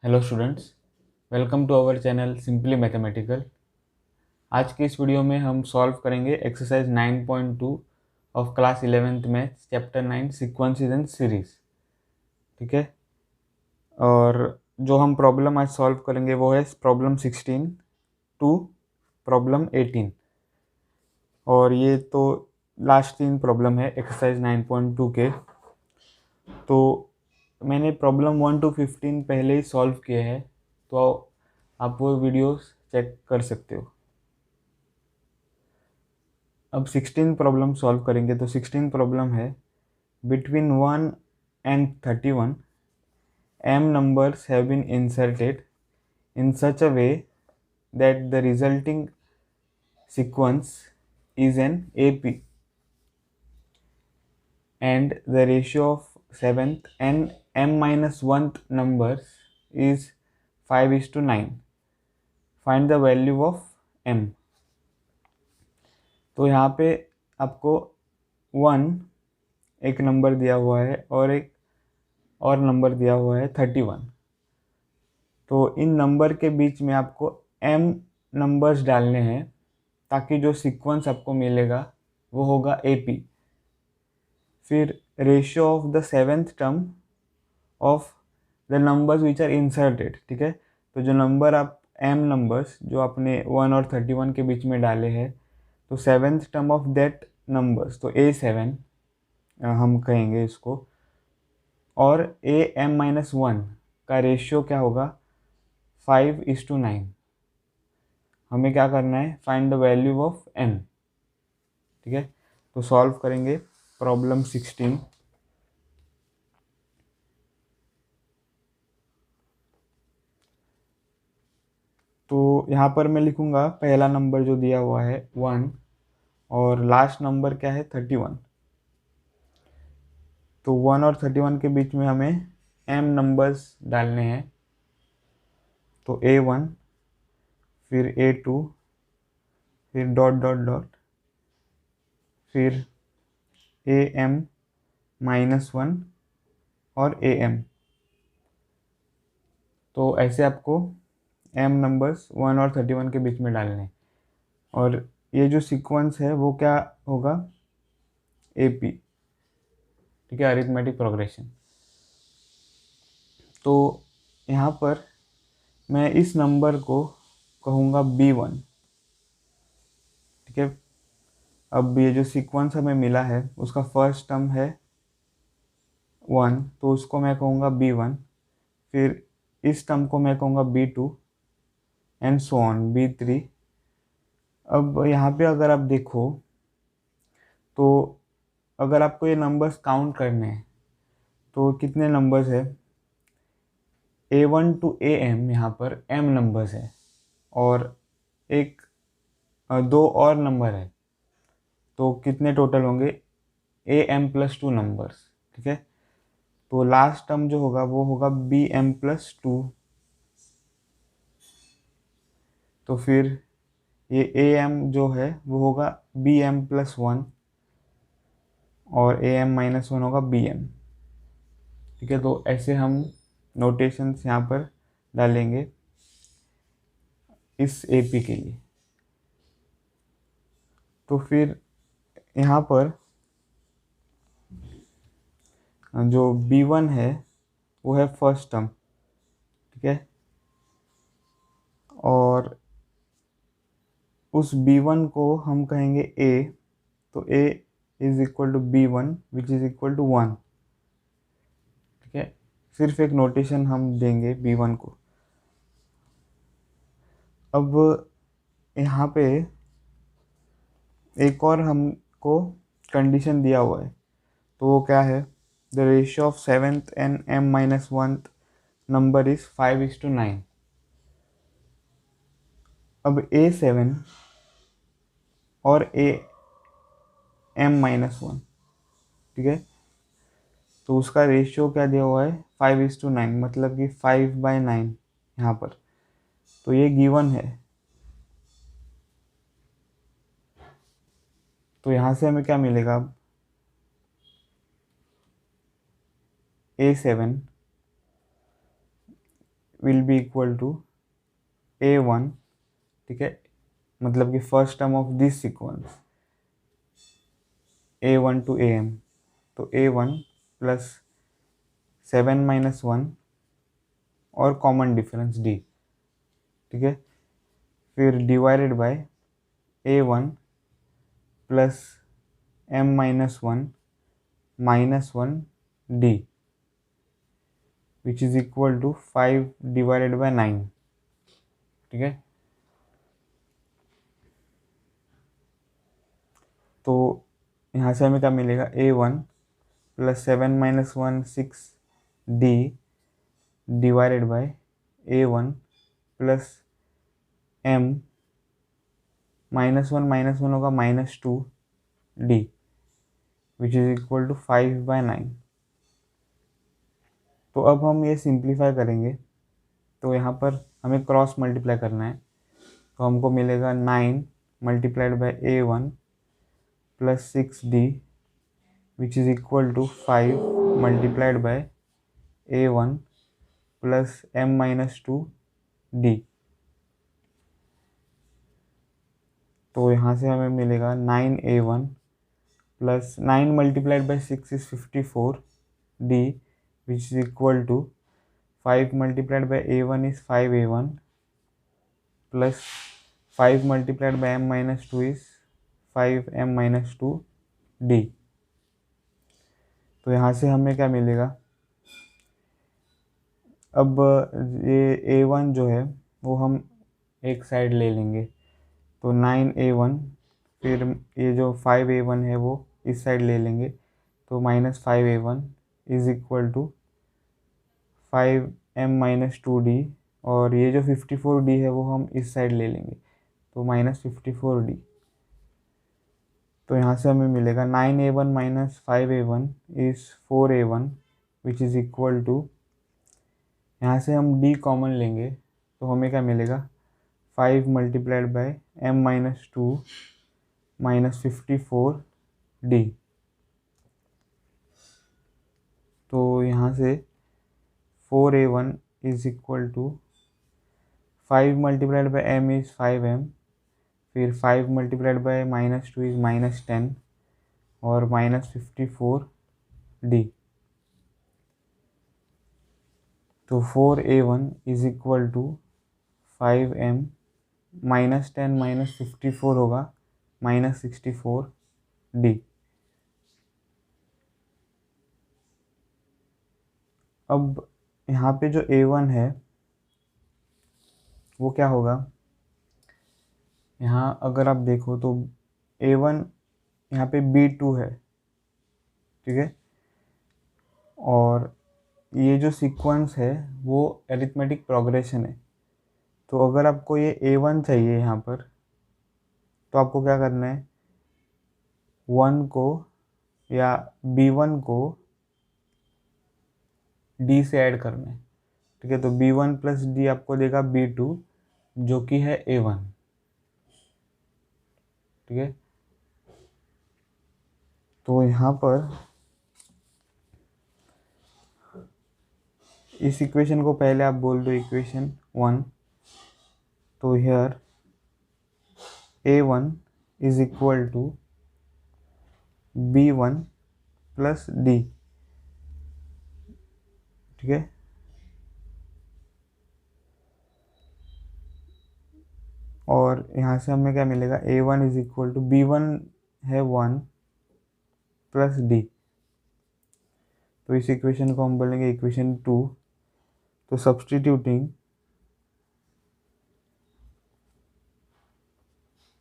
Hello students, welcome to our channel simply mathematical. आज के इस वीडियो में हम सॉल्व करेंगे exercise 9.2 of class 11th maths chapter 9 sequences and series. ठीक है, और जो हम प्रॉब्लम आज सॉल्व करेंगे वो है प्रॉब्लम 16 टू प्रॉब्लम 18। और ये तो लास्ट 3 प्रॉब्लम है एक्सरसाइज 9.2 के। तो मैंने प्रॉब्लम 1 to 15 पहले ही सॉल्व किए हैं, तो आप वो वीडियोस चेक कर सकते हो। अब 16 प्रॉब्लम सॉल्व करेंगे। तो 16 प्रॉब्लम है between 1 and 31 m numbers have been inserted in such a way that the resulting sequence is an AP and the ratio of 7th and m minus 1th numbers is 5:9. Find the value of m। तो यहाँ पे आपको 1 एक number दिया हुआ है और एक और नंबर दिया हुआ है 31। तो इन नंबर के बीच में आपको m नंबर्स डालने हैं ताकि जो सीक्वेंस आपको मिलेगा वो होगा AP। फिर ratio of the 7th term of the numbers which are inserted. ठीक है, तो जो नंबर आप m नंबर्स जो आपने 1 और 31 के बीच में डाले हैं, तो 7th term of that numbers, तो A7 हम कहेंगे इसको, और AM-1 का रेशियो क्या होगा 5:9। हमें क्या करना है, find the value of m। ठीक है, तो सॉल्व करेंगे प्रॉब्लम 16। तो यहाँ पर मैं लिखूंगा पहला नंबर जो दिया हुआ है 1 और लास्ट नंबर क्या है 31। तो 1 और 31 के बीच में हमें m नंबर्स डालने हैं। तो A1, फिर A2, फिर डॉट डॉट डॉट, फिर AM-1 और AM। तो ऐसे आपको m नंबर्स 1 और 31 के बीच में डालने हैं। और ये जो सीक्वेंस है वो क्या होगा AP। ठीक है, अरिथमेटिक प्रोग्रेशन। तो यहाँ पर मैं इस नंबर को कहूँगा B1। ठीक है, अब ये जो सीक्वेंस हमें मिला है उसका फर्स्ट टर्म है 1, तो उसको मैं कहूँगा B1। फिर इस टर्म को मैं कहूँगा B2 and so on B3। अब यहाँ पे अगर आप देखो तो अगर आपको ये नंबर्स काउंट करने हैं तो कितने नंबर्स है, A1 to AM यहाँ पर m नंबर्स है और एक दो और नंबर है, तो कितने टोटल होंगे AM+2 नंबर्स। ठीक है, तो लास्ट टर्म जो होगा वो होगा BM+2। तो फिर ये AM जो है वो होगा BM+1 और AM-1 होगा BM। ठीक है, तो ऐसे हम नोटेशंस यहाँ पर डालेंगे इस AP के लिए। तो फिर यहाँ पर जो B1 है वो है फर्स्ट टर्म। ठीक है, और उस B1 को हम कहेंगे A। तो A is equal to B1 which is equal to 1। ठीक है, सिर्फ एक नोटेशन हम देंगे B1 को। अब यहाँ पे एक और हमको कंडीशन दिया हुआ है, तो वो क्या है, the ratio of 7th and m-1 number is 5:9। अब A7 और AM-1, ठीक है, तो उसका रेशियो क्या दिया हुआ है 5:9, मतलब कि 5/9 यहाँ पर। तो ये गिवन है। तो यहाँ से हमें क्या मिलेगा, A7 will be equal to A1, ठीक है, मतलब कि first term of this sequence A1 to AM, तो A1 प्लस 7 - 1 और कॉमन डिफरेंस D, ठीक है, फिर divided by A1 plus M-1 -1 D, which is equal to 5 divided by 9, ठीक है। तो यहाँ से हमें क्या मिलेगा, A1 plus 7 - 1 6 D divided by A1 plus M -1 होगा -2 D, which is equal to 5/9। तो अब हम ये सिंप्लीफाई करेंगे, तो यहाँ पर हमें क्रॉस मल्टीप्लाई करना है, तो हमको मिलेगा 9 multiplied by A1 plus 6D, which is equal to 5 multiplied by A1 plus M-2 D। तो यहाँ से हमें मिलेगा 9A1 plus 9 multiplied by 6 is 54 D, which is equal to 5 multiplied by A1 is 5A1 plus 5 multiplied by M-2 is 5M-2 D। तो यहाँ से हमें क्या मिलेगा, अब ये A1 जो है वो हम एक साइड ले लेंगे, तो 9A1, फिर ये जो 5A1 है वो इस साइड ले लेंगे, तो -5A1 is equal to 5M-2D, और ये जो 54D है वो हम इस साइड ले लेंगे, तो -54D। तो यहाँ से हमें मिलेगा 9A1 - 5A1 is 4A1, which is equal to, यहाँ से हम D कॉमन लेंगे, तो हमें क्या मिलेगा, 5 मल्टीप्लाइड बाय M-2 -54D। तो यहाँ से 4A1 is equal to 5 multiplied by M is 5M, फिर 5 मल्टीप्लाइड बाय -2 इज -10 और -54D। तो 4A1 is equal to 5M -10 -54 होगा -64D। अब यहाँ पे जो A1 है वो क्या होगा, यहाँ अगर आप देखो तो A1 यहाँ पे B2 है, ठीक है, और ये जो सीक्वेंस है वो अरिथमेटिक प्रोग्रेशन है। तो अगर आपको ये A1 चाहिए यहाँ पर, तो आपको क्या करना है, 1 को या B1 को D से ऐड करना है, ठीक है। तो B1 प्लस D आपको देगा B2, जो कि है A1, ठीक है। तो यहाँ पर इस इक्वेशन को पहले आप बोल दो इक्वेशन 1, तो here A1 is equal to B1 plus D, ठीक है। और यहाँ से हमें क्या मिलेगा, A1 is equal to B1 है 1 प्लस D, तो इस इक्वेशन को हम बोलेंगे इक्वेशन 2। तो सब्स्टिट्यूटिंग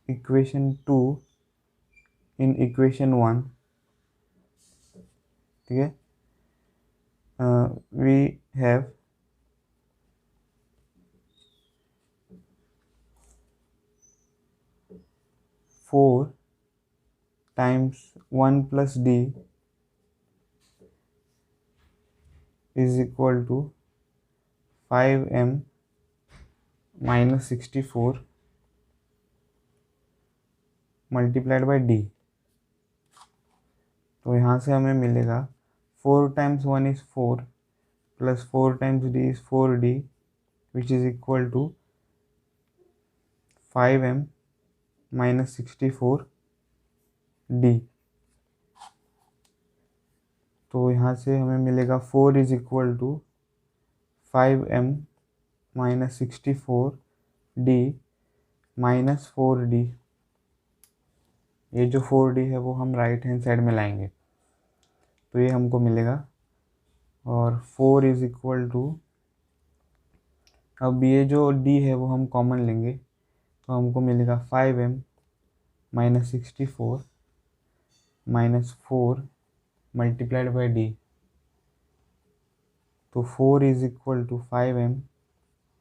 इक्वेशन 2 इन इक्वेशन 1, ठीक है, we have 4 times 1 plus D is equal to 5M -64 multiplied by D। तो यहाँ से हमें मिलेगा 4 times 1 is 4 plus 4 times D is 4D which is equal to 5m minus 64d। तो यहाँ से हमें मिलेगा 4 is equal to 5m minus 64d minus 4d। ये जो 4d है वो हम राइट हैंड साइड में लाएंगे, तो ये हमको मिलेगा। और 4 इज इक्वल टू, अब ये जो d है वो हम कॉमन लेंगे, तो हमको मिलेगा 5m minus 64 minus 4 multiplied by d। तो 4 is equal to 5m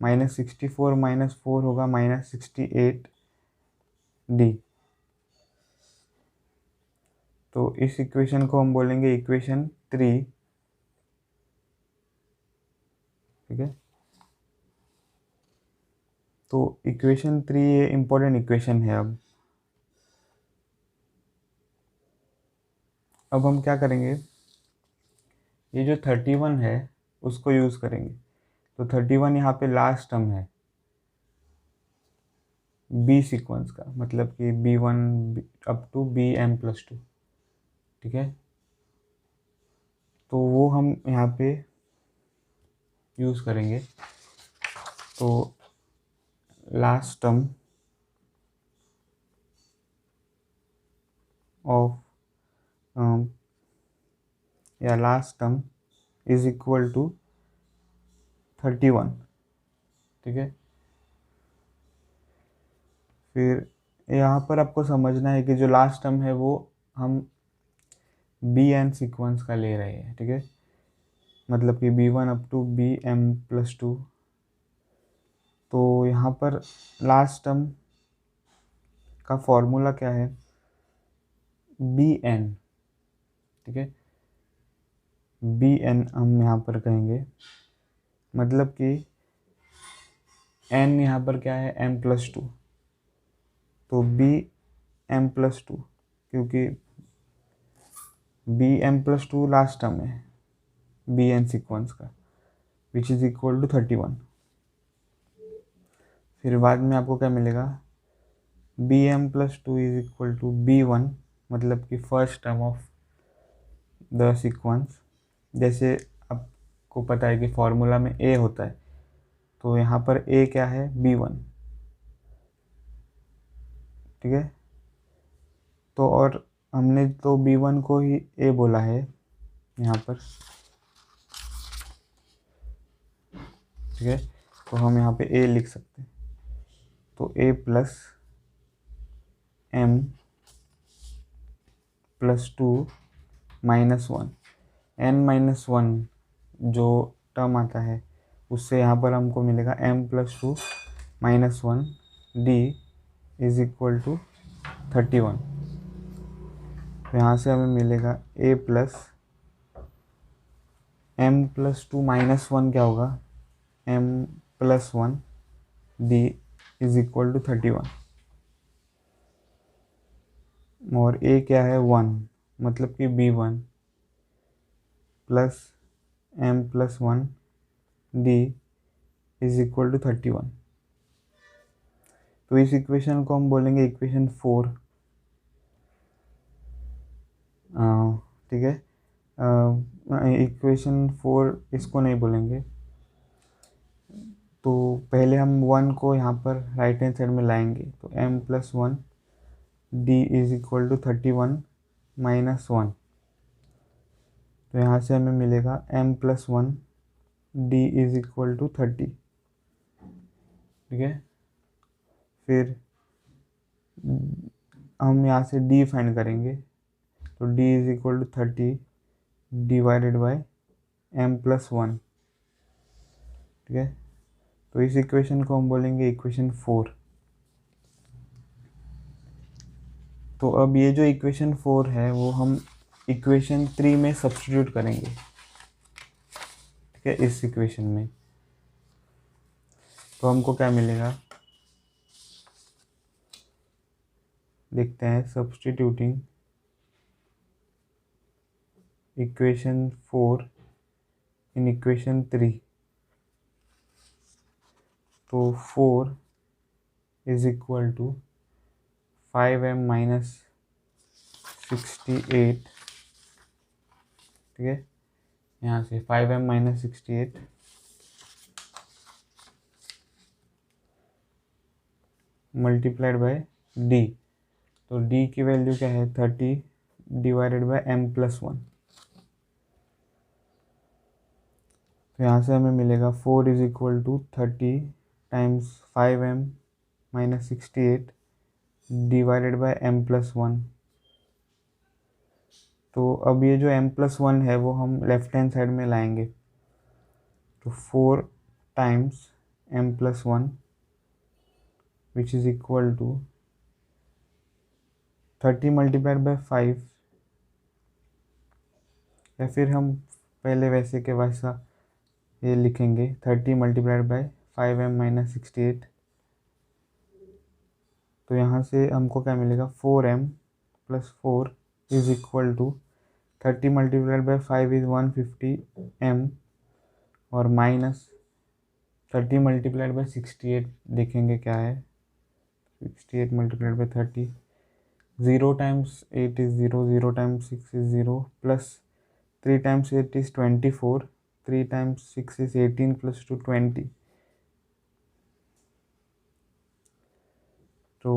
minus 64 minus 4 होगा माइनस 68d। तो इस इक्वेशन को हम बोलेंगे इक्वेशन 3। ठीक है, तो इक्वेशन 3 ये इम्पोर्टेंट इक्वेशन है। अब हम क्या करेंगे, ये जो 31 है उसको यूज़ करेंगे। तो 31 यहाँ पे लास्ट टर्म है बी सीक्वेंस का, मतलब कि B1 अप टू BM+2। ठीक है, तो वो हम यहाँ पे यूज़ करेंगे। तो लास्ट टर्म ऑफ या last term is equal to 31। ठीक है, फिर यहाँ पर आपको समझना है कि जो लास्ट टर्म है वो हम BN सीक्वेंस का ले रहे हैं। ठीक है, मतलब कि B1 अप टू BM+2। तो यहाँ पर लास्ट टर्म का फॉर्मूला क्या है, BN। ठीक है, BN हम यहाँ पर कहेंगे, मतलब कि N यहाँ पर क्या है, M+2। तो BM+2, क्योंकि BM+2 लास्ट टर्म है BN सीक्वेंस का, विच इज़ इक्वल टू 31। फिर बाद में आपको क्या मिलेगा, BM+2 is equal to B1, मतलब कि first term of the sequence. जैसे आपको पता है कि फॉर्मूला में A होता है, तो यहाँ पर A क्या है, B1। ठीक है, तो और हमने तो B1 को ही A बोला है यहाँ पर। ठीक है, तो हम यहाँ पे A लिख सकते हैं। तो A प्लस M+2 -1, N-1 जो टर्म आता है उससे यहाँ पर हमको मिलेगा M+2 -1 D is equal to 31। तो यहाँ से हमें मिलेगा A प्लस M+2 -1 क्या होगा, M+1 D is equal to 31। और A क्या है, 1, मतलब कि B1 plus M+1 D is equal to 31। तो इस इक्वेशन को हम बोलेंगे इक्वेशन 4। ठीक है, इक्वेशन 4 इसको नहीं बोलेंगे। तो पहले हम 1 को यहाँ पर राइट हैंड साइड में लाएंगे, तो M+1 D is equal to 31 -1। तो यहाँ से हमें मिलेगा M+1 D is equal to 30। ठीक है, फिर हम यहाँ से D फाइंड करेंगे, तो D is equal to 30 divided by M+1। ठीक है, तो इस इक्वेशन को हम बोलेंगे इक्वेशन 4। तो अब ये जो इक्वेशन 4 है वो हम इक्वेशन 3 में सब्स्टिट्यूट करेंगे। ठीक है, इस इक्वेशन में तो हमको क्या मिलेगा, देखते हैं। Substituting equation 4 in equation 3। तो 4 is equal to 5m minus 68, ठीक है, यहाँ से 5m minus 68 multiplied by D. तो डी की वैल्यू क्या है 30 डिवाइडेड बाय m प्लस 1। तो यहाँ से हमें मिलेगा 4 is equal to 30 times 5m minus 68 divided by m plus 1। तो अब ये जो m प्लस 1 है वो हम लेफ्ट हैंड साइड में लाएंगे। तो 4 times m plus 1 which is equal to 30 multiplied by 5, या फिर हम पहले वैसे के वैसा ये लिखेंगे 30 मल्टीप्लाइड बाय 5m माइनस 68। तो यहाँ से हमको क्या मिलेगा 4m plus 4 is equal to 30 multiplied by 5 is 150m और माइनस 30 मल्टीप्लाइड बाय 68 देखेंगे क्या है 68 multiplied by 30, 0 times 8 is 0, 0 times 6 is 0 plus 3 times 8 is 24, 3 times 6 is 18 plus 2 20। तो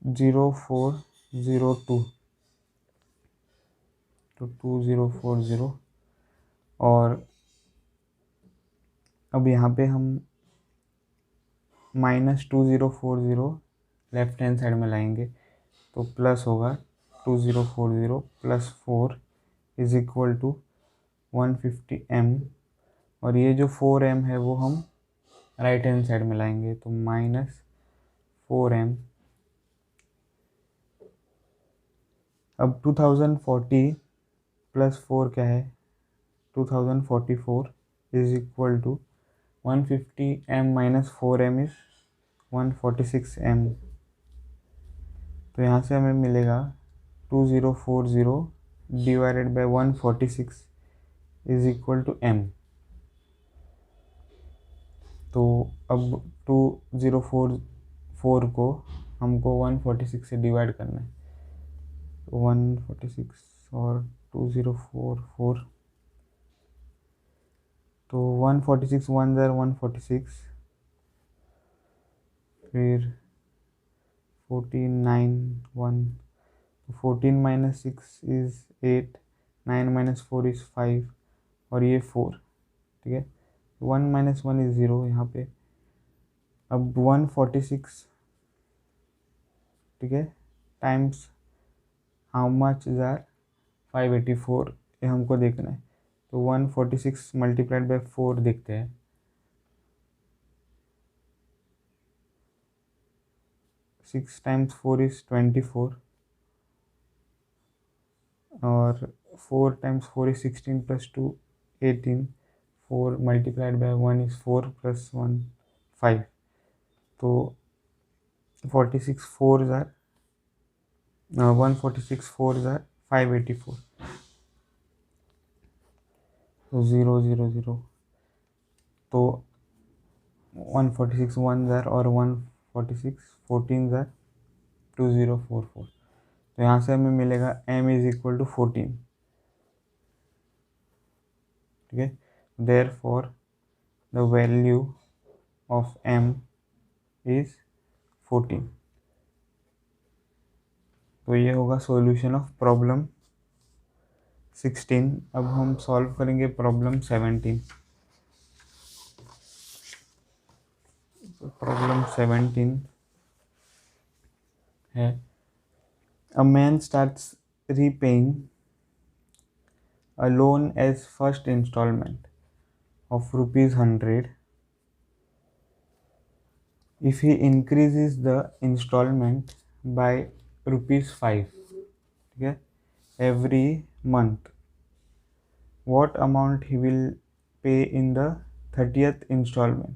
0402, तो 2040। और अब यहाँ पे हम माइनस 2040 लेफ्ट हैंड साइड में लाएंगे तो प्लस होगा 2040 plus 4 is equal to 150m। और ये जो 4m है वो हम राइट हैंड साइड में लाएंगे तो माइनस 4m। अब 2040 प्लस 4 क्या है 2044 is equal to 150m minus 4m is 146m। तो यहाँ से हमें मिलेगा 2040 divided by 146 is equal to m। तो अब 2044 को हमको 146 से डिवाइड करना है, 146 और 2044, तो 146 1 ज़र 146, फिर 14 9 1, 14 माइनस 6 इज़ 8, 9 माइनस 4 इज़ 5 और ये 4, ठीक है। 1 माइनस 1 इज़ 0 यहाँ पे। अब 146, ठीक है, times how much is are 584, ये हमको देखना है। तो 146 मल्टीप्लाइड बाय 4 देखते हैं, 6 टाइम्स 4 इज़ 24 और 4 times 4 is 16 plus 2 18, 4 multiplied by 1 is 4 plus 1 5। तो 46 4 ज़ार 146 4 ज़ार 584, तो 0 0 0, तो 146 1 ज़ार और 146 14 ज़ार 2044। तो यहाँ से हमें मिलेगा m इज इक्वल टू 14, ठीक है। Therefore the value of m is 14। तो ये होगा सॉल्यूशन ऑफ प्रॉब्लम 16। अब हम सॉल्व करेंगे प्रॉब्लम 17। प्रॉब्लम 17 है, a man starts repaying a loan as first installment of ₹100 if he increases the installment by ₹5, ठीक है, every month. What amount he will pay in the 30th installment,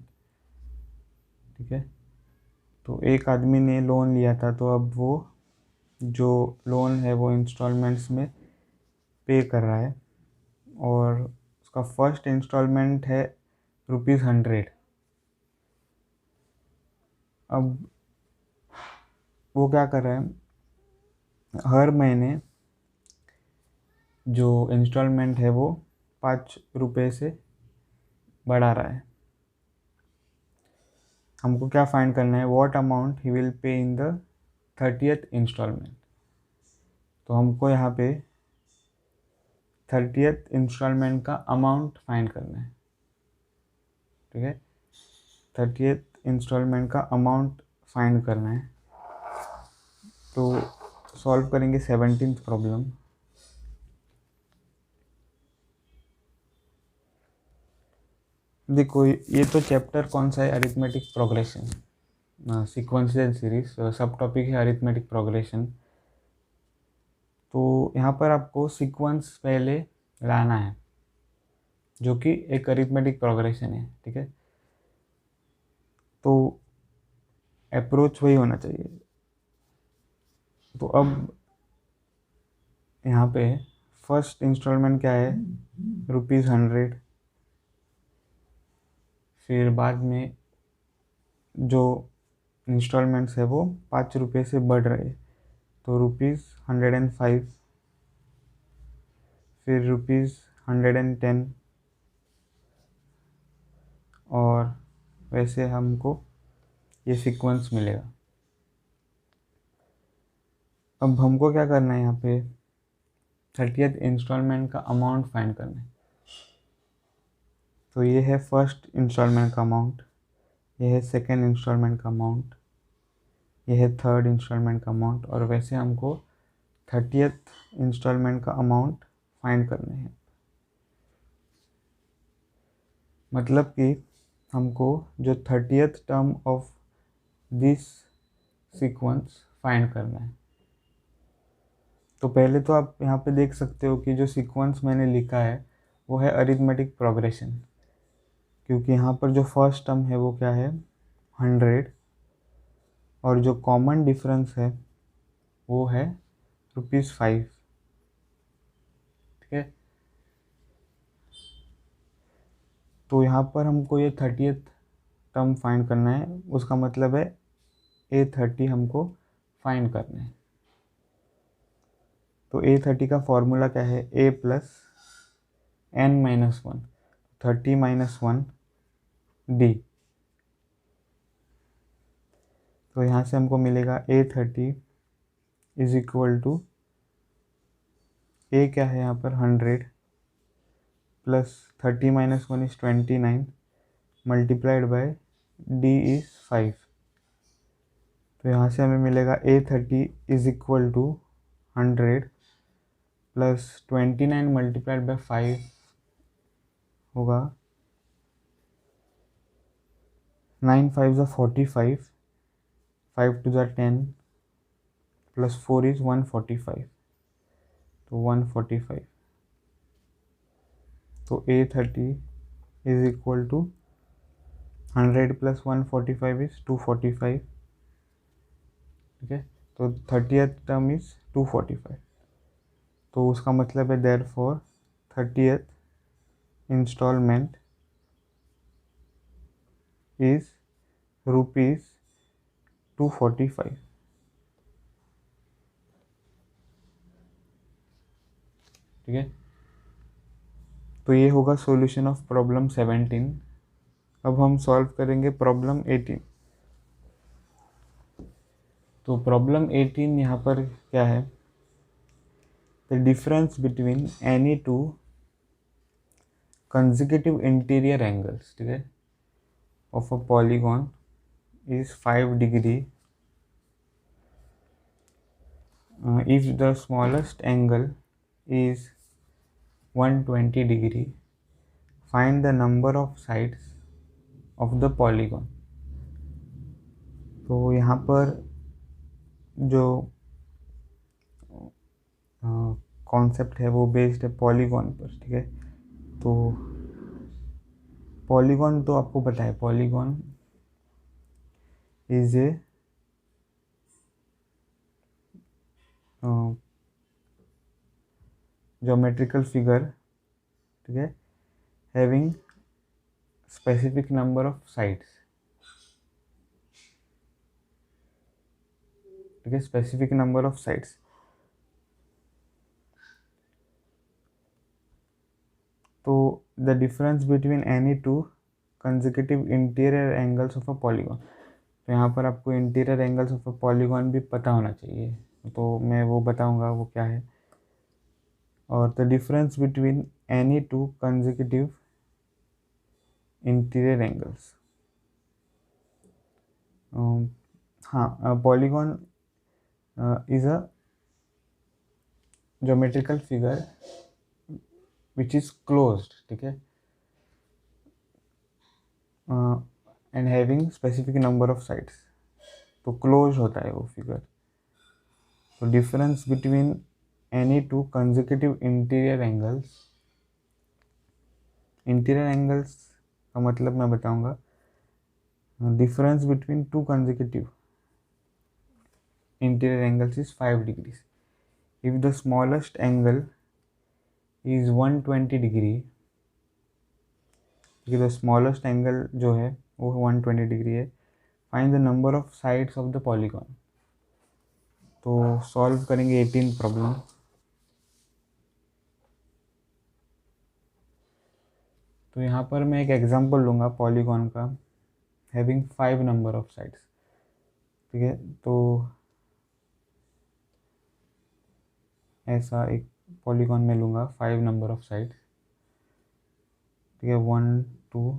ठीक है। तो एक आदमी ने लोन लिया था, तो अब वो जो लोन है वो इंस्टॉलमेंट्स में पे कर रहा है और उसका फर्स्ट इंस्टॉलमेंट है ₹100, अब वो क्या कर रहा है, हर महीने जो इंस्टॉलमेंट है वो 5 रुपये से बढ़ा रहा है। हमको क्या फाइंड करना है, what amount he will pay in the 30th instalment. तो हमको यहाँ पे 30th इंस्टॉलमेंट का अमाउंट फाइंड करना है, ठीक है। 30th इंस्टॉलमेंट का अमाउंट फाइंड करना है। तो सॉल्व करेंगे 17th प्रॉब्लम। देखो ये तो चैप्टर कौन सा है, अरिथमेटिक प्रोग्रेशन, सीक्वेंशियल सीरीज, सब टॉपिक है अरिथमेटिक प्रोग्रेशन। तो यहाँ पर आपको सीक्वेंस पहले लाना है जो कि एक अरिथमेटिक प्रोग्रेशन है, ठीक है। तो अप्रोच वही होना चाहिए। तो अब यहाँ पे फर्स्ट इंस्टॉलमेंट क्या है, ₹100। फिर बाद में जो इंस्टॉलमेंट्स है वो 5 रुपये से बढ़ रहे, तो ₹105, फिर ₹110, और वैसे हमको ये सीक्वेंस मिलेगा। अब हमको क्या करना है, यहाँ पे 30th इंस्टॉलमेंट का अमाउंट फाइंड करना है। तो ये है फर्स्ट इंस्टॉलमेंट का अमाउंट, ये है सेकेंड इंस्टॉलमेंट का अमाउंट, ये है थर्ड इंस्टॉलमेंट का अमाउंट, और वैसे हमको 30th इंस्टॉलमेंट का अमाउंट फाइंड करना है। मतलब कि हमको जो 30th term of this sequence find करना है। तो पहले तो आप यहाँ पे देख सकते हो कि जो सीक्वेंस मैंने लिखा है वो है अरिथमेटिक प्रोग्रेशन, क्योंकि यहाँ पर जो फर्स्ट टर्म है वो क्या है, 100, और जो कॉमन डिफरेंस है वो है ₹5, ठीक है। तो यहाँ पर हमको ये 30th टर्म फाइंड करना है, उसका मतलब है A30 हमको फाइंड करना है। तो A30 का फॉर्मूला क्या है, A प्लस n-1, 30 - 1 D। तो यहाँ से हमको मिलेगा A30 is equal to, A क्या है यहाँ पर 100, plus 30 - 1 is 29, multiplied by D is 5। तो यहाँ से हमें मिलेगा A30 is equal to 100 plus 29 multiplied by 5 होगा 9 5 ज़ा 45, 5 2 ज़ा 10, प्लस 4 इज 145, तो 145। तो A30 is equal to 100 plus 145 is 245, ठीक है। तो 30th टर्म इज 245। तो उसका मतलब है देयरफॉर 30th इंस्टॉलमेंट इज ₹245, ठीक है। तो ये होगा सॉल्यूशन ऑफ प्रॉब्लम 17। अब हम सॉल्व करेंगे प्रॉब्लम 18। तो प्रॉब्लम 18 यहाँ पर क्या है, the difference between any to consecutive interior angles, ठीक है, of a polygon is 5 degree if the smallest angle is 120 degree, find the number of sides of the polygon। तो यहाँ पर जो कॉन्सेप्ट है वो बेस्ड है पॉलीगॉन पर, ठीक है। तो पॉलीगॉन तो आपको पता है, polygon is a geometrical figure, ठीक है, having specific number of sides. ठीक है, स्पेसिफिक नंबर ऑफ साइड्स। तो the difference between any two consecutive interior angles of a polygon. तो यहाँ पर आपको interior angles of a polygon भी पता होना चाहिए, तो मैं वो बताऊंगा वो क्या है। और the difference between any two consecutive interior angles. हाँ, polygon is a geometrical figure which is closed, ठीक है, and having specific number of sides. तो क्लोज होता है वो फिगर। तो difference between any two consecutive interior angles, interior angles का मतलब मैं बताऊंगा। Difference between two consecutive interior angles is 5 degrees. If the smallest angle is 120 degree, because the smallest angle जो है वो 120 degree है, find the number of sides of the polygon। तो solve करेंगे 18 प्रॉब्लम। तो यहाँ पर मैं एक एग्जांपल लूँगा पॉलीगॉन का, हैविंग 5 नंबर ऑफ साइड्स, ठीक है। तो ऐसा एक पॉलीगॉन में लूँगा 5 नंबर ऑफ साइड्स, ठीक है, 1 2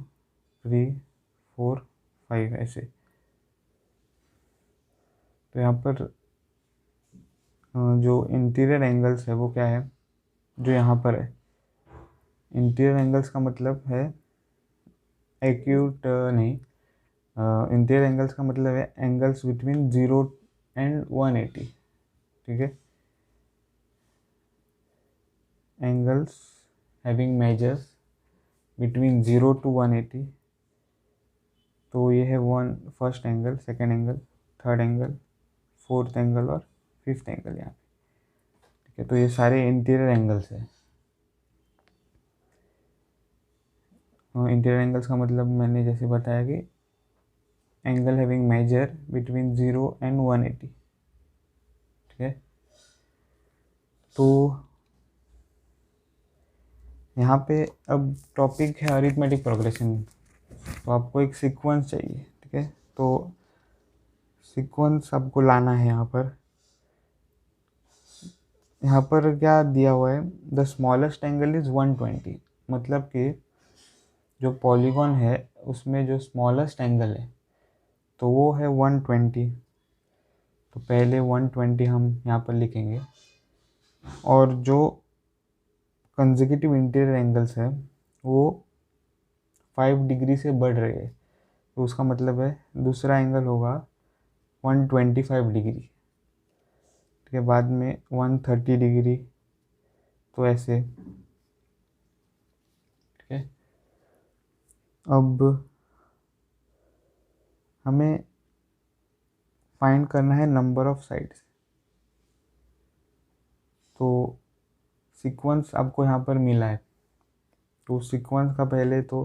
3 4 5 ऐसे। तो यहाँ पर जो इंटीरियर एंगल्स है वो क्या है, जो यहाँ पर है। इंटीरियर एंगल्स का मतलब है एक्यूट नहीं, इंटीरियर एंगल्स का मतलब है एंगल्स बिटवीन 0 एंड 180, ठीक है। Angles having measures between 0 to 180। तो ये है first angle, second angle, third angle, fourth angle और फिफ्थ एंगल यहाँ पे, ठीक है। तो ये सारे इंटीरियर एंगल्स है। इंटीरियर एंगल्स का मतलब मैंने जैसे बताया कि angle having measure between 0 and 180, ठीक है। तो यहाँ पे अब टॉपिक है अरिथमेटिक प्रोग्रेशन। तो आपको एक सीक्वेंस चाहिए, ठीक है। तो सीक्वेंस आपको लाना है। यहाँ पर क्या दिया हुआ है, द स्मॉलेस्ट एंगल इज़ 120। मतलब कि जो पॉलीगॉन है उसमें जो स्मॉलेस्ट एंगल है तो वो है 120। तो पहले 120 हम यहाँ पर लिखेंगे, और जो कंसेक्यूटिव इंटीरियर एंगल्स है वो 5 डिग्री से बढ़ रहे हैं। तो उसका मतलब है दूसरा एंगल होगा 125 डिग्री, ठीक है, बाद में 130 डिग्री, तो ऐसे, ठीक है। अब हमें फाइंड करना है नंबर ऑफ साइड्स। तो सीक्वेंस आपको यहाँ पर मिला है, तो सीक्वेंस का पहले तो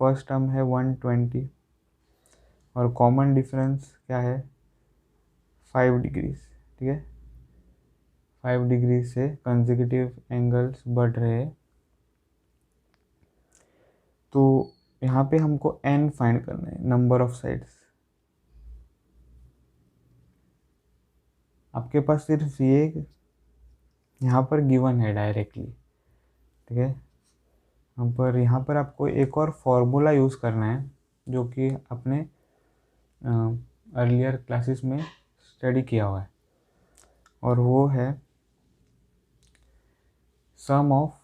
फर्स्ट टर्म है 120 और कॉमन डिफरेंस क्या है 5 डिग्रीज, ठीक है। 5 डिग्री से कंसेक्यूटिव एंगल्स बढ़ रहे हैं। तो यहाँ पे हमको n फाइंड करना है, नंबर ऑफ साइड्स। आपके पास सिर्फ ये यहाँ पर गिवन है डायरेक्टली, ठीक है। यहाँ पर आपको एक और फॉर्मूला यूज़ करना है जो कि आपने अर्लियर क्लासेस में स्टडी किया हुआ है, और वो है sum of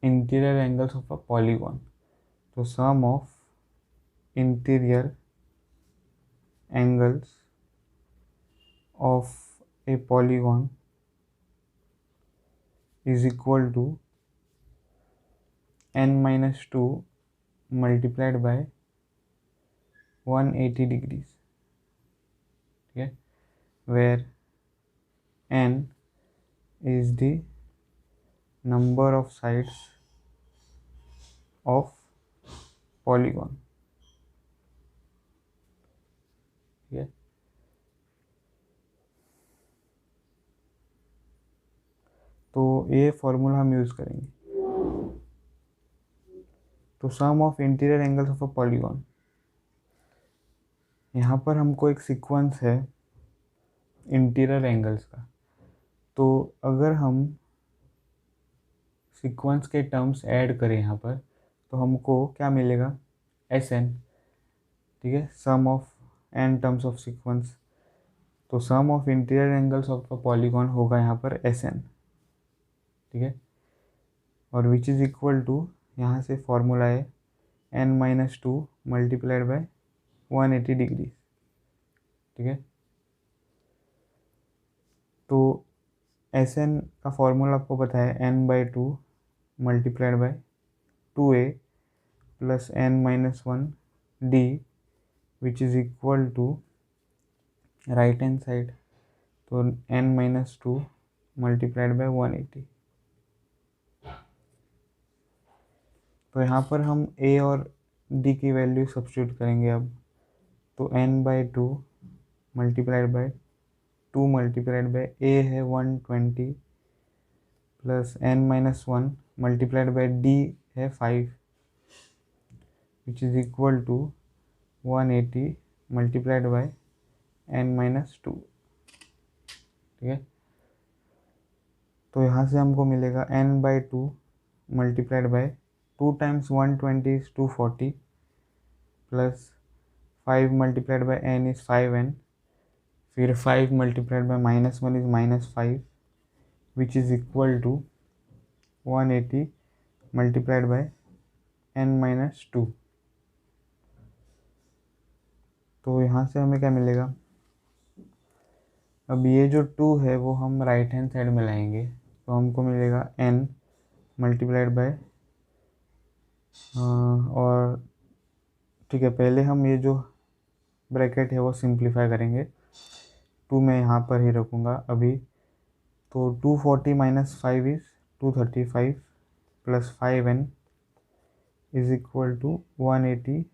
interior angles of a polygon. तो sum of interior angles of a polygon is equal to n-2 multiplied by 180 degrees, ठीक है, where n is the number of sides of polygon, ठीक है। तो ये फॉर्मूला हम use करेंगे। तो sum of interior angles of a polygon, यहाँ पर हमको एक सीक्वेंस है इंटीरियर एंगल्स का। तो अगर हम सीक्वेंस के टर्म्स ऐड करें यहाँ पर, तो हमको क्या मिलेगा, एस एन, ठीक है, sum of n terms of sequence. तो sum of interior angles of a polygon होगा यहाँ पर एस एन, ठीक है, और विच इज़ इक्वल टू, यहाँ से फॉर्मूला है n-2 मल्टीप्लाइड बाय 180 डिग्री, ठीक है। तो एस एन का फॉर्मूला आपको पता है n/2 multiplied by 2a plus n-1 d, which is equal to right hand side, तो n-2 मल्टीप्लाइड बाय 180। तो यहाँ पर हम a और d की वैल्यू सब्स्टिट्यूट करेंगे अब। तो n/2 multiplied by 2 multiplied by a है 120 plus n-1 multiplied by d है 5, which is equal to 180 multiplied by n-2, ठीक है। तो यहाँ से हमको मिलेगा n/2 multiplied by 2 times 120 is 240 plus 5 multiplied by n is 5n, फिर 5 multiplied by -1 is -5, which is equal to 180 multiplied by n-2। तो यहाँ से हमें क्या मिलेगा, अब ये जो 2 है वो हम राइट हैंड साइड में लाएंगे, तो हमको मिलेगा n मल्टीप्लाइड बाय, और ठीक है, पहले हम ये जो ब्रैकेट है वो सिंप्लीफाई करेंगे। 2 मैं यहाँ पर ही रखूँगा अभी। तो 240 minus 5 is 235 plus 5n is equal to 180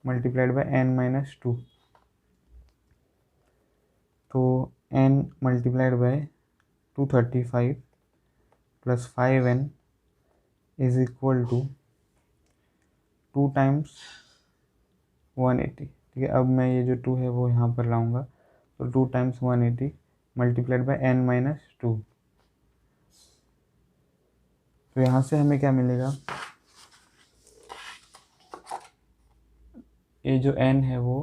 multiplied by n-2। तो n multiplied by 235 plus 5n is equal to 2 times 180, ठीक है। अब मैं ये जो 2 है वो यहाँ पर लाऊंगा, तो 2 टाइम्स 180 मल्टीप्लाइड बाय n-2। तो यहाँ से हमें क्या मिलेगा, ये जो n है वो,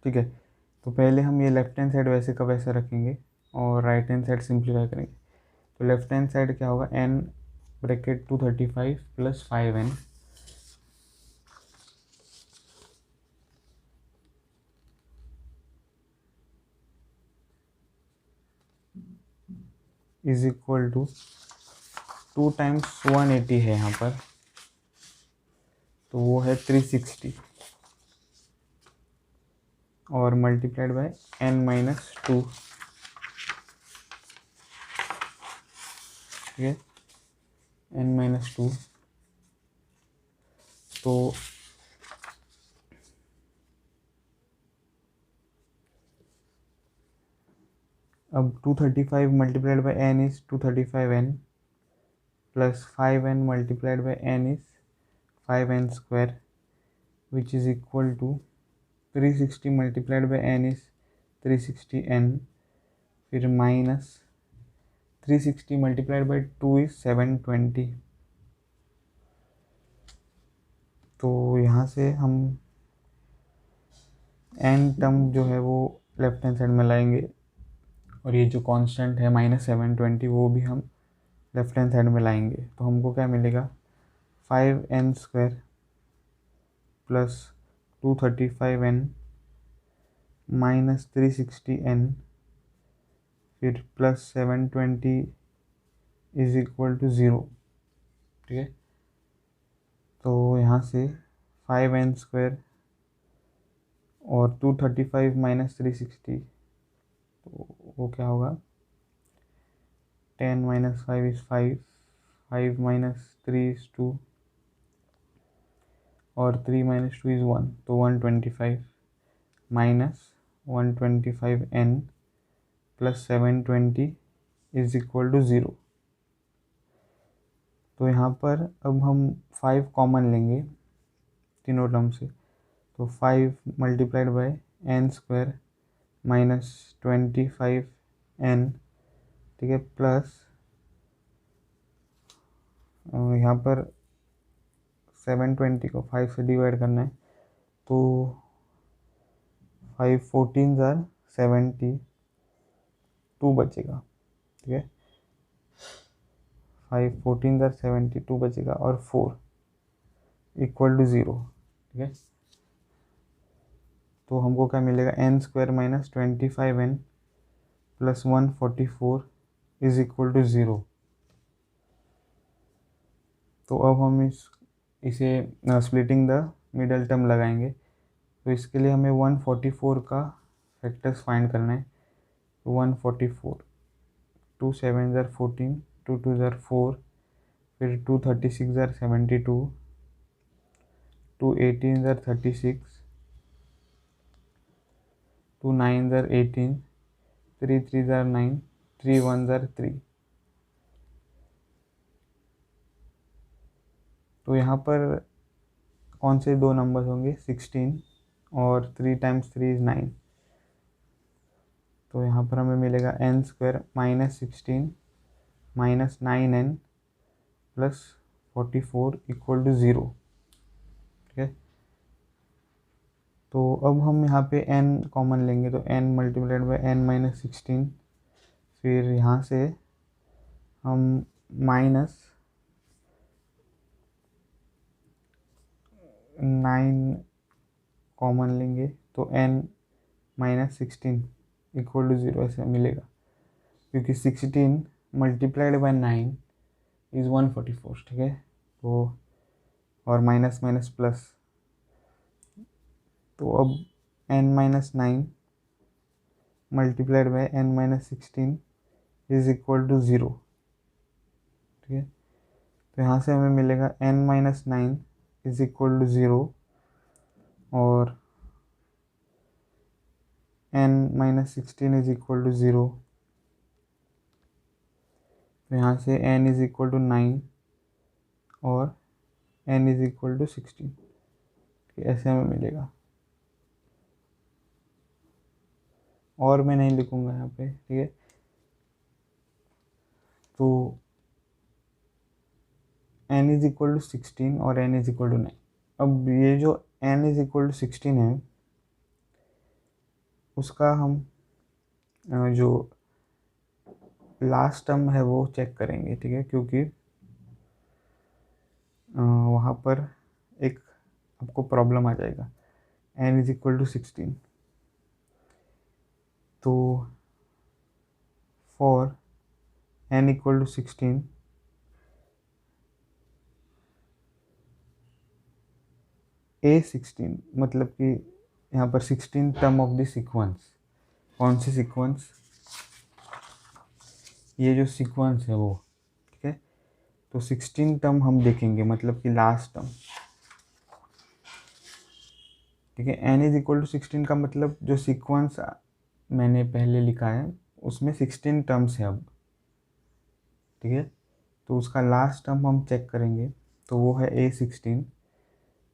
ठीक है, तो पहले हम ये लेफ्ट हैंड साइड वैसे का वैसे रखेंगे और राइट हैंड साइड सिंप्लीफाई करेंगे। तो लेफ्ट हैंड साइड क्या होगा, n bracket 235 plus 5n is equal to 2 times 180 है यहाँ पर, तो वो है 360 और मल्टीप्लाइड बाय n-2, ठीक है, n-2। तो अब 235 multiplied by n is 235n plus 5n multiplied by n is 5n square, which is equal to 360 multiplied by n is 360n, फिर माइनस 360 मल्टीप्लाइड बाय 2 इज 720। तो यहाँ से हम n टर्म जो है वो लेफ्ट हैंड साइड में लाएंगे और ये जो कांस्टेंट है -720 वो भी हम लेफ्ट हैंड साइड में लाएंगे। तो हमको क्या मिलेगा, 5n square plus 235n minus 360n फिर प्लस 720 इज इक्वल टू 0, ठीक है। तो यहाँ से 5n स्क्वायर और 235 माइनस 360, तो वो क्या होगा, 10 माइनस 5 इज़ 5, 5 माइनस 3 इज़ 2 और 3 माइनस 2 इज़ 1, तो 125 minus 125n plus 720 is equal to 0। तो यहाँ पर अब हम 5 कॉमन लेंगे तीनों टर्म से, तो 5 multiplied by n square minus 25n, ठीक है, प्लस यहाँ पर 720 को 5 से डिवाइड करना है, तो 5 14 ज़ार 72 बचेगा, ठीक है, 5 14 ज़ार 72 बचेगा और 4 इक्वल टू 0, ठीक है। तो हमको क्या मिलेगा, n square minus 25n plus 144 is equal to 0। तो अब हम इसे स्प्लिटिंग द मिडल टर्म लगाएंगे। तो इसके लिए हमें 144 का फैक्टर्स फाइंड करना है। तो 144, 2 7 ज़ार 14, 2 2 ज़ार 4, फिर 2 36 ज़ार 72, 2 18 ज़ार 36, 2 9 ज़ार 18, 3 3 ज़ार 9, 3 1 ज़ार 3। तो यहाँ पर कौन से दो नंबर्स होंगे, 16 और 3 टाइम्स 3 इज़ 9। तो यहाँ पर हमें मिलेगा n square minus 16 minus 9n plus 44 equal to 0, ठीक है। तो अब हम यहाँ पे n कॉमन लेंगे, तो n multiplied by n minus 16, फिर यहाँ से हम माइनस 9 कॉमन लेंगे, तो n माइनस 16 इक्वल टू 0 ऐसे मिलेगा, क्योंकि 16 मल्टीप्लाइड बाई 9 इज़ 144, ठीक है। तो और माइनस माइनस प्लस, तो अब n minus 9 multiplied by n minus 16 is equal to 0, ठीक है। तो यहाँ से हमें मिलेगा n minus 9 is equal to 0 और n minus 16 is equal to 0। तो यहाँ से n इज इक्वल टू 9 और n इज इक्वल टू 16, ऐसे हमें मिलेगा। और मैं नहीं लिखूंगा यहाँ पे, ठीक है। तो n इज इक्वल टू 16 और n इज इक्वल टू 9। अब ये जो n इज इक्वल टू 16 है, उसका हम जो लास्ट टर्म है वो चेक करेंगे, ठीक है, क्योंकि वहाँ पर एक आपको प्रॉब्लम आ जाएगा। n इज इक्वल टू 16, तो for n equal to 16 A16, मतलब कि यहाँ पर 16 टर्म ऑफ द सीक्वेंस, कौन सी सीक्वेंस, ये जो सीक्वेंस है वो, ठीक है। तो 16 टर्म हम देखेंगे, मतलब कि लास्ट टर्म, ठीक है। n इज इक्वल टू 16 का मतलब जो सीक्वेंस मैंने पहले लिखा है उसमें 16 टर्म्स है अब, ठीक है। तो उसका लास्ट टर्म हम चेक करेंगे, तो वो है A16।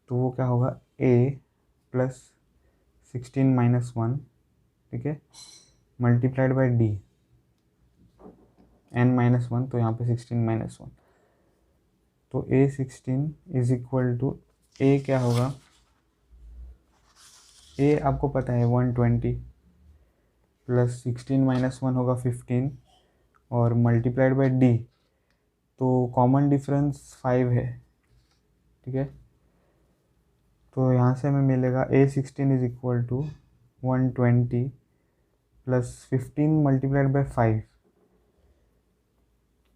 तो वो क्या होगा, a प्लस 16 माइनस 1, ठीक है, multiplied by d n minus 1, तो यहाँ पे 16 माइनस 1। तो A16 is equal to a क्या होगा, a आपको पता है 120 प्लस 16 माइनस 1 होगा 15 और मल्टीप्लाइड बाई d, तो कॉमन डिफरेंस 5 है, ठीक है। तो यहाँ से हमें मिलेगा A16 is equal to 120 plus 15 multiplied by 5,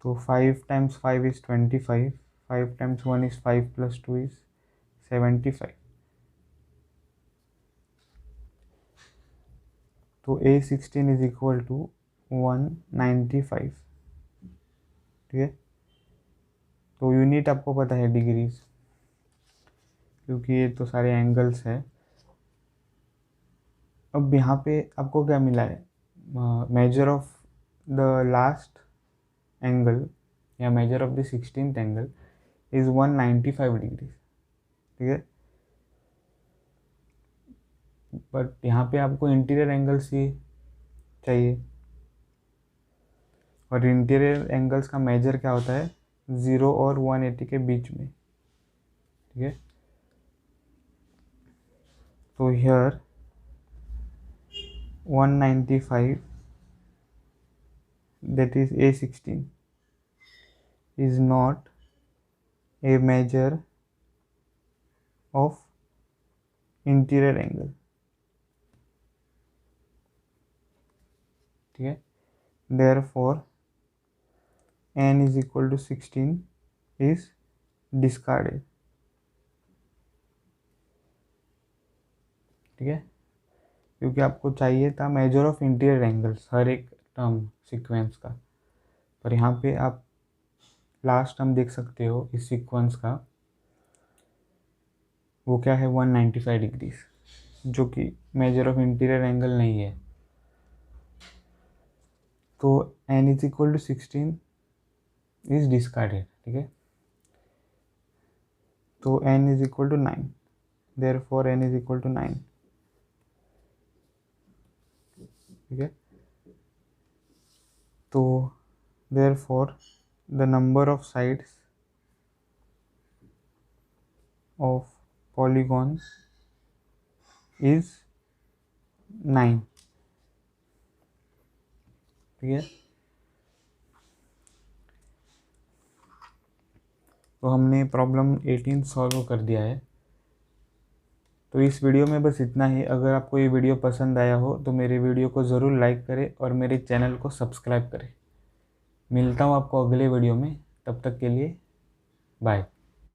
तो 5 times 5 is 25, 5 times 1 is 5 plus 2 is 75। तो A16 इज इक्वल टू 195, ठीक है। तो यूनिट आपको पता है डिग्रीज, क्योंकि ये तो सारे एंगल्स है। अब यहाँ पे आपको क्या मिला है, measure of the last angle या measure of the 16th angle is 195 degree, ठीक है। बट यहाँ पे आपको इंटीरियर एंगल्स ही चाहिए, और इंटीरियर एंगल्स का मेजर क्या होता है 0 और 180 के बीच में, ठीक है। तो here 195 that is A16 is not a measure of interior angle, ठीक है। therefore n is equal to 16 is discarded, ठीक है, क्योंकि आपको चाहिए था मेजर ऑफ इंटीरियर एंगल्स हर एक टर्म सीक्वेंस का। पर यहाँ पे आप लास्ट टर्म देख सकते हो इस सीक्वेंस का, वो क्या है 195 डिग्रीज, जो कि मेजर ऑफ इंटीरियर एंगल नहीं है। तो n is equal to 16 is discarded, ठीक है। तो n is equal to 9, therefore n is equal to 9, ठीक है। तो therefore the number of sides of polygon is 9, ठीक है। तो हमने प्रॉब्लम 18 सॉल्व कर दिया है। तो इस वीडियो में बस इतना ही। अगर आपको ये वीडियो पसंद आया हो तो मेरे वीडियो को ज़रूर लाइक करें और मेरे चैनल को सब्सक्राइब करें। मिलता हूँ आपको अगले वीडियो में, तब तक के लिए बाय।